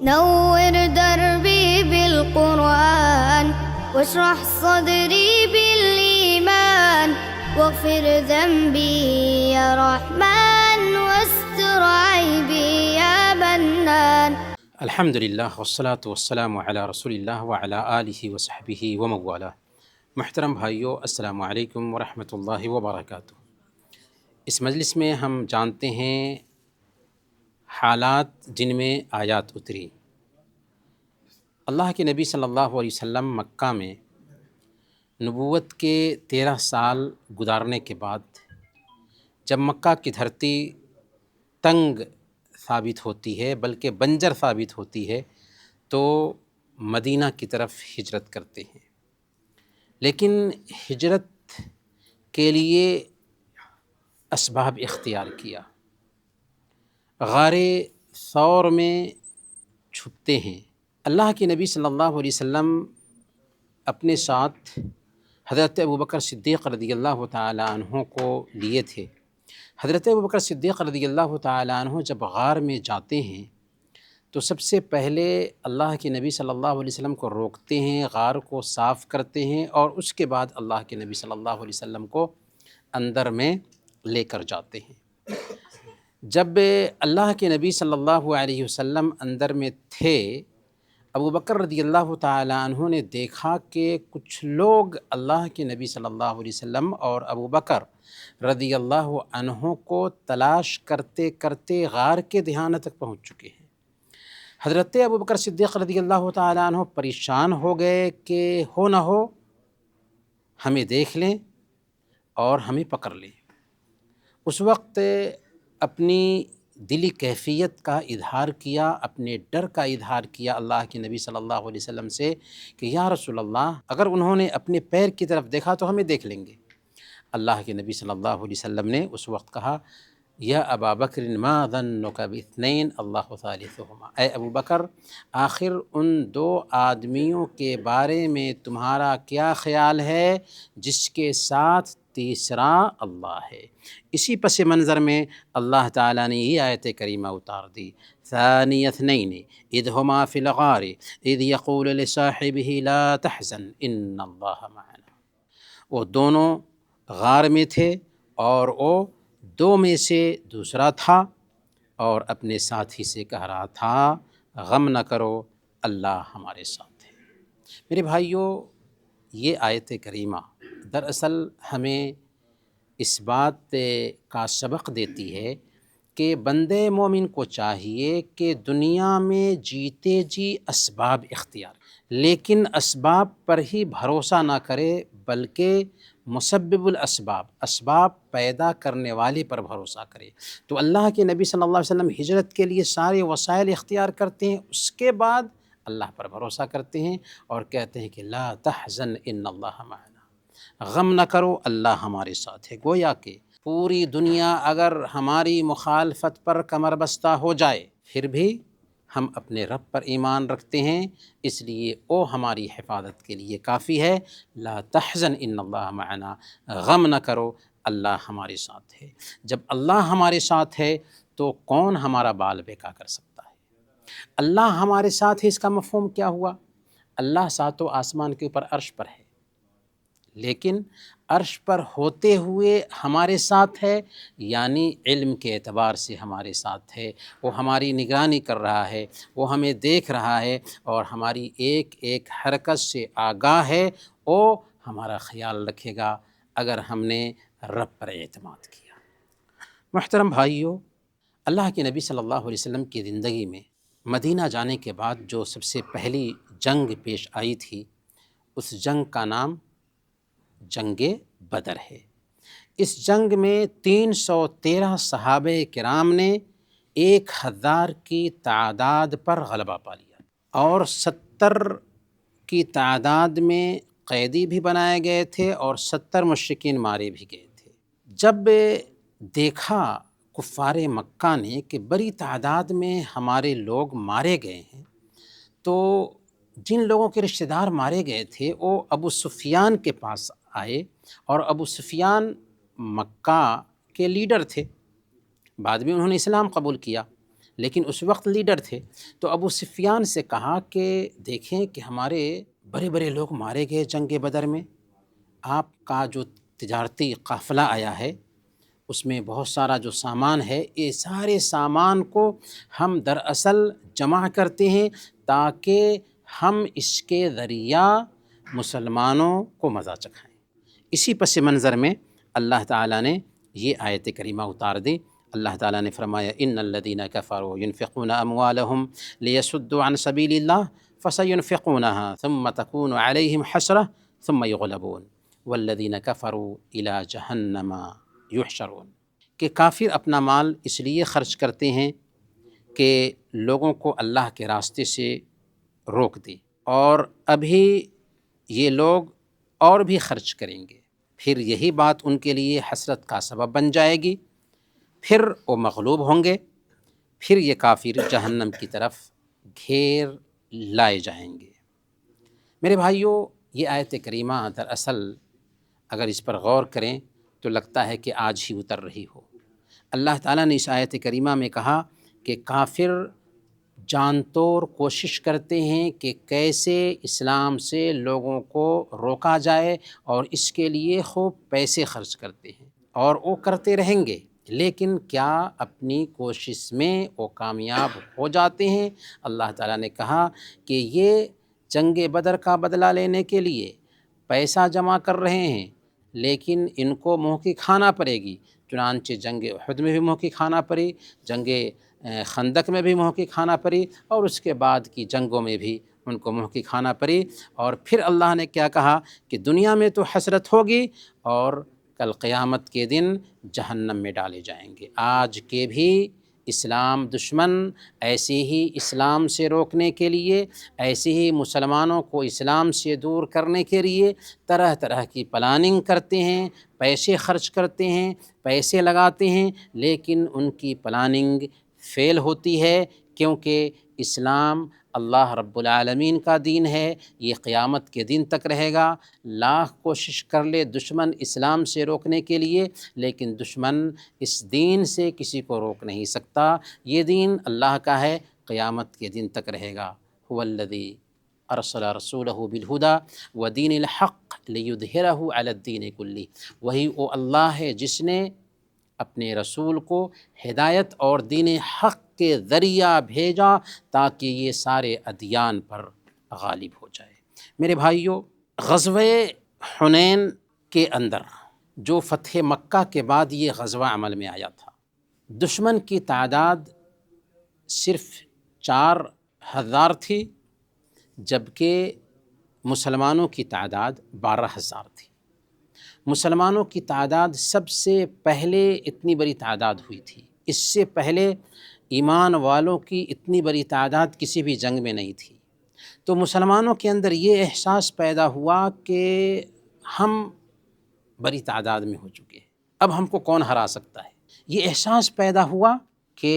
نور دربي بالقرآن واشرح صدري بالإيمان واغفر ذنبي يا رحمن واستر عيبي يا منان. الحمد للہ والصلاة والسلام علی رسول اللہ وعلی آلہ وصحبہ ومن والہ. محترم بھائیو، السلام علیکم ورحمۃ اللہ وبرکاتہ. اس مجلس میں ہم جانتے ہیں حالات جن میں آیات اتری. اللہ کے نبی صلی اللہ علیہ وسلم مکہ میں نبوت کے 13 سال گزارنے کے بعد جب مکہ کی دھرتی تنگ ثابت ہوتی ہے بلکہ بنجر ثابت ہوتی ہے تو مدینہ کی طرف ہجرت کرتے ہیں. لیکن ہجرت کے لیے اسباب اختیار کیا. غار ثور میں چھپتے ہیں. اللہ کے نبی صلی اللہ علیہ وسلم اپنے ساتھ حضرت ابوبکر صدیق رضی اللہ تعالی عنہ کو لیے تھے. حضرت ابوبکر صدیق رضی اللہ تعالی عنہ جب غار میں جاتے ہیں تو سب سے پہلے اللہ کے نبی صلی اللہ علیہ وسلم کو روکتے ہیں، غار کو صاف کرتے ہیں اور اس کے بعد اللہ کے نبی صلی اللہ علیہ وسلم کو اندر میں لے کر جاتے ہیں. جب اللہ کے نبی صلی اللہ علیہ وسلم اندر میں تھے، ابوبکر رضی اللہ تعالی عنہ نے دیکھا کہ کچھ لوگ اللہ کے نبی صلی اللہ علیہ وسلم اور ابوبکر رضی اللہ عنہ کو تلاش کرتے کرتے غار کے دہانے تک پہنچ چکے ہیں. حضرت ابوبکر صدیق رضی اللہ تعالی عنہ پریشان ہو گئے کہ ہو نہ ہو ہمیں دیکھ لیں اور ہمیں پکڑ لیں. اس وقت اپنی دلی کیفیت کا اظہار کیا، اپنے ڈر کا اظہار کیا اللہ کے نبی صلی اللہ علیہ وسلم سے کہ یا رسول اللہ، اگر انہوں نے اپنے پیر کی طرف دیکھا تو ہمیں دیکھ لیں گے. اللہ کے نبی صلی اللہ علیہ وسلم نے اس وقت کہا یا ابا بکر ما ظنک باثنین اللہ ثالثہما، اے ابو بکر آخر ان 2 آدمیوں کے بارے میں تمہارا کیا خیال ہے جس کے ساتھ تیسرا اللہ ہے. اسی پس منظر میں اللہ تعالیٰ نے یہ آیت کریمہ اتار دی، ثانی اثنین اذ ہما فی الغار اذ یقول لصاحبہ لا تحزن ان اللہ معنا. وہ دونوں غار میں تھے اور وہ 2 میں سے دوسرا تھا اور اپنے ساتھی سے کہہ رہا تھا غم نہ کرو، اللہ ہمارے ساتھ ہے. میرے بھائیوں، یہ آیت کریمہ دراصل ہمیں اس بات کا سبق دیتی ہے کہ بندے مومن کو چاہیے کہ دنیا میں جیتے جی اسباب اختیار، لیکن اسباب پر ہی بھروسہ نہ کرے بلکہ مسبب الاسباب، اسباب پیدا کرنے والے پر بھروسہ کرے. تو اللہ کے نبی صلی اللہ علیہ وسلم ہجرت کے لیے سارے وسائل اختیار کرتے ہیں، اس کے بعد اللہ پر بھروسہ کرتے ہیں اور کہتے ہیں کہ لا تحزن ان اللہ معنا، غم نہ کرو اللہ ہمارے ساتھ ہے. گویا کہ پوری دنیا اگر ہماری مخالفت پر کمر بستہ ہو جائے پھر بھی ہم اپنے رب پر ایمان رکھتے ہیں، اس لیے وہ ہماری حفاظت کے لیے کافی ہے. لا تحزن ان اللہ معنا، غم نہ کرو اللہ ہمارے ساتھ ہے. جب اللہ ہمارے ساتھ ہے تو کون ہمارا بال بیکا کر سکتا ہے؟ اللہ ہمارے ساتھ ہے، اس کا مفہوم کیا ہوا؟ اللہ ساتوں آسمان کے اوپر عرش پر ہے، لیکن عرش پر ہوتے ہوئے ہمارے ساتھ ہے، یعنی علم کے اعتبار سے ہمارے ساتھ ہے. وہ ہماری نگرانی کر رہا ہے، وہ ہمیں دیکھ رہا ہے اور ہماری ایک ایک حرکت سے آگاہ ہے. وہ ہمارا خیال رکھے گا اگر ہم نے رب پر اعتماد کیا. محترم بھائیو، اللہ کے نبی صلی اللہ علیہ وسلم کی زندگی میں مدینہ جانے کے بعد جو سب سے پہلی جنگ پیش آئی تھی، اس جنگ کا نام جنگ بدر ہے. اس جنگ میں 313 صحابہ کرام نے 1000 کی تعداد پر غلبہ پا لیا اور 70 کی تعداد میں قیدی بھی بنائے گئے تھے اور 70 مشرکین مارے بھی گئے تھے. جب دیکھا کفار مکہ نے کہ بڑی تعداد میں ہمارے لوگ مارے گئے ہیں، تو جن لوگوں کے رشتہ دار مارے گئے تھے وہ ابو سفیان کے پاس آئے، اور ابو سفیان مکہ کے لیڈر تھے، بعد میں انہوں نے اسلام قبول کیا، لیکن اس وقت لیڈر تھے۔ تو ابو سفیان سے کہا کہ دیکھیں کہ ہمارے بڑے بڑے لوگ مارے گئے جنگ بدر میں، آپ کا جو تجارتی قافلہ آیا ہے اس میں بہت سارا جو سامان ہے، یہ سارے سامان کو ہم دراصل جمع کرتے ہیں تاکہ ہم اس کے ذریعہ مسلمانوں کو مزہ چکھائیں۔ اسی پس منظر میں اللہ تعالیٰ نے یہ آیت کریمہ اتار دی۔ اللہ تعالیٰ نے فرمایا ان الذین کفروا ينفقون اموالهم لیصدوا عن سبیل اللہ فسینفقونها ثم تکون علیہم حسرہ ثم یغلبون والذین کفروا الی جہنم یحشرون، کہ کافر اپنا مال اس لیے خرچ کرتے ہیں کہ لوگوں کو اللہ کے راستے سے روک دے، اور ابھی یہ لوگ اور بھی خرچ کریں گے، پھر یہی بات ان کے لیے حسرت کا سبب بن جائے گی، پھر وہ مغلوب ہوں گے، پھر یہ کافر جہنم کی طرف گھیر لائے جائیں گے۔ میرے بھائیوں، یہ آیت کریمہ دراصل اگر اس پر غور کریں تو لگتا ہے کہ آج ہی اتر رہی ہو۔ اللہ تعالیٰ نے اس آیت کریمہ میں کہا کہ کافر جان طور کوشش کرتے ہیں کہ کیسے اسلام سے لوگوں کو روکا جائے، اور اس کے لیے خوب پیسے خرچ کرتے ہیں، اور وہ کرتے رہیں گے، لیکن کیا اپنی کوشش میں وہ کامیاب ہو جاتے ہیں؟ اللہ تعالیٰ نے کہا کہ یہ جنگ بدر کا بدلہ لینے کے لیے پیسہ جمع کر رہے ہیں، لیکن ان کو منہ کی کھانا پڑے گی۔ چنانچہ جنگ احد میں بھی منہ کی کھانا پڑی، جنگ خندق میں بھی منہ کی کھانا پڑی، اور اس کے بعد کی جنگوں میں بھی ان کو منہ کی کھانا پڑی۔ اور پھر اللہ نے کیا کہا کہ دنیا میں تو حسرت ہوگی، اور کل قیامت کے دن جہنم میں ڈالے جائیں گے۔ آج کے بھی اسلام دشمن ایسے ہی اسلام سے روکنے کے لیے، ایسے ہی مسلمانوں کو اسلام سے دور کرنے کے لیے طرح طرح کی پلاننگ کرتے ہیں، پیسے خرچ کرتے ہیں، پیسے لگاتے ہیں، لیکن ان کی پلاننگ فیل ہوتی ہے، کیونکہ اسلام اللہ رب العالمین کا دین ہے، یہ قیامت کے دن تک رہے گا۔ لاکھ کوشش کر لے دشمن اسلام سے روکنے کے لیے، لیکن دشمن اس دین سے کسی کو روک نہیں سکتا۔ یہ دین اللہ کا ہے، قیامت کے دن تک رہے گا۔ هو الذی ارسل رسولہ بالہدی ودین الحق لیظہرہ علی الدین کلہ، وہی وہ اللہ ہے جس نے اپنے رسول کو ہدایت اور دین حق کے ذریعہ بھیجا تاکہ یہ سارے ادیان پر غالب ہو جائے۔ میرے بھائیوں، غزوہ حنین کے اندر جو فتح مکہ کے بعد یہ غزوہ عمل میں آیا تھا، دشمن کی تعداد صرف 4000 تھی، جبکہ مسلمانوں کی تعداد 12000 تھی۔ مسلمانوں کی تعداد سب سے پہلے اتنی بڑی تعداد ہوئی تھی، اس سے پہلے ایمان والوں کی اتنی بڑی تعداد کسی بھی جنگ میں نہیں تھی۔ تو مسلمانوں کے اندر یہ احساس پیدا ہوا کہ ہم بڑی تعداد میں ہو چکے ہیں، اب ہم کو کون ہرا سکتا ہے۔ یہ احساس پیدا ہوا کہ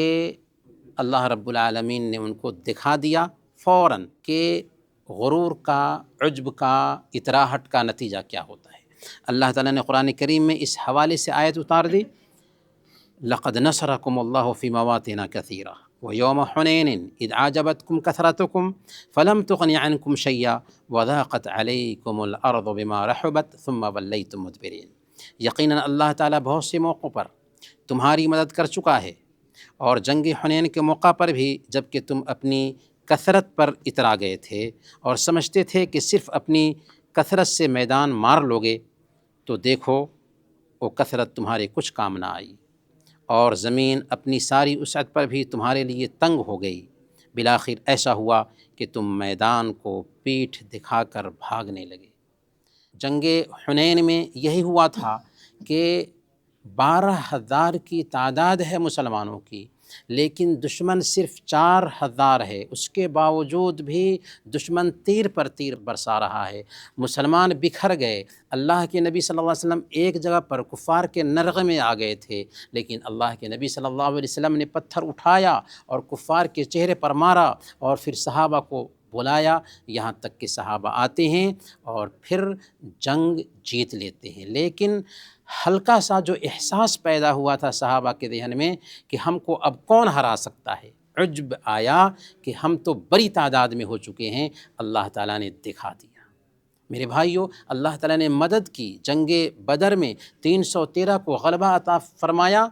اللہ رب العالمین نے ان کو دکھا دیا فوراً کہ غرور کا، عجب کا، اتراہٹ کا نتیجہ کیا ہوتا ہے۔ اللہ تعالیٰ نے قرآن کریم میں اس حوالے سے آیت اتار دی، لقد نصرکم اللہ فی مواطن کثیرہ ویوم حنین اذ اعجبتکم کثرتکم فلم تغن عنکم شیئا وضاقت علیکم الارض بما رحبت ثم ولیتم مدبرین۔ یقیناً اللہ تعالیٰ بہت سے موقعوں پر تمہاری مدد کر چکا ہے، اور جنگ حنین کے موقع پر بھی جب کہ تم اپنی کثرت پر اترا گئے تھے اور سمجھتے تھے کہ صرف اپنی کثرت سے میدان مار لوگے، تو دیکھو وہ کثرت تمہارے کچھ کام نہ آئی، اور زمین اپنی ساری وسعت پر بھی تمہارے لیے تنگ ہو گئی۔ بالآخر ایسا ہوا کہ تم میدان کو پیٹھ دکھا کر بھاگنے لگے۔ جنگ حنین میں یہی ہوا تھا کہ 12000 کی تعداد ہے مسلمانوں کی، لیکن دشمن صرف 4000 ہے، اس کے باوجود بھی دشمن تیر پر تیر برسا رہا ہے، مسلمان بکھر گئے۔ اللہ کے نبی صلی اللہ علیہ وسلم ایک جگہ پر کفار کے نرغے میں آ گئے تھے، لیکن اللہ کے نبی صلی اللہ علیہ وسلم نے پتھر اٹھایا اور کفار کے چہرے پر مارا، اور پھر صحابہ کو بلایا، یہاں تک کہ صحابہ آتے ہیں اور پھر جنگ جیت لیتے ہیں۔ لیکن ہلکا سا جو احساس پیدا ہوا تھا صحابہ کے ذہن میں کہ ہم کو اب کون ہرا سکتا ہے، عجب آیا کہ ہم تو بڑی تعداد میں ہو چکے ہیں، اللہ تعالیٰ نے دکھا دیا۔ میرے بھائیوں، اللہ تعالیٰ نے مدد کی، جنگ بدر میں 313 کو غلبہ عطا فرمایا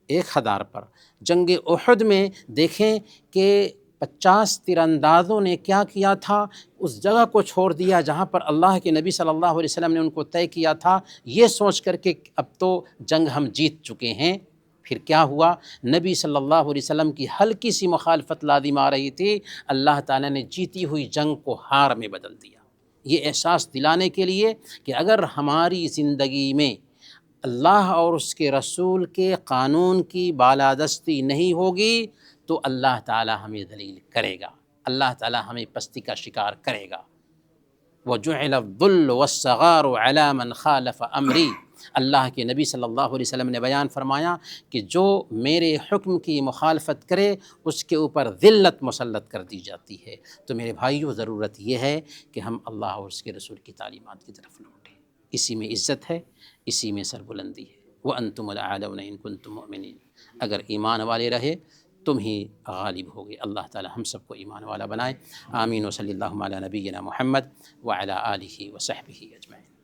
1000 پر۔ جنگ احد میں دیکھیں کہ 50 تیراندازوں نے کیا کیا تھا، اس جگہ کو چھوڑ دیا جہاں پر اللہ کے نبی صلی اللہ علیہ وسلم نے ان کو طے کیا تھا، یہ سوچ کر کہ اب تو جنگ ہم جیت چکے ہیں۔ پھر کیا ہوا؟ نبی صلی اللہ علیہ وسلم کی ہلکی سی مخالفت لازم آ رہی تھی، اللہ تعالیٰ نے جیتی ہوئی جنگ کو ہار میں بدل دیا۔ یہ احساس دلانے کے لیے کہ اگر ہماری زندگی میں اللہ اور اس کے رسول کے قانون کی بالادستی نہیں ہوگی تو اللہ تعالیٰ ہمیں ذلیل کرے گا، اللہ تعالیٰ ہمیں پستی کا شکار کرے گا۔ وَجُعِلَ الذُّلُّ وَالصَّغَارُ عَلَى مَنْ خَالَفَ أَمْرِي، اللہ کے نبی صلی اللہ علیہ وسلم نے بیان فرمایا کہ جو میرے حکم کی مخالفت کرے اس کے اوپر ذلت مسلط کر دی جاتی ہے۔ تو میرے بھائیوں، ضرورت یہ ہے کہ ہم اللہ اور اس کے رسول کی تعلیمات کی طرف لوٹیں، اسی میں عزت ہے، اسی میں سربلندی ہے۔ وَأَنْتُمُ الْأَعْلَوْنَ إِن كُنتُم مُؤْمِنِينَ، اگر ایمان والے رہے تم ہی غالب ہوگے۔ اللہ تعالی ہم سب کو ایمان والا بنائے۔ آمین۔ وصلی اللہ علی نبینا محمد وعلی آلہ وصحبہ اجمعین۔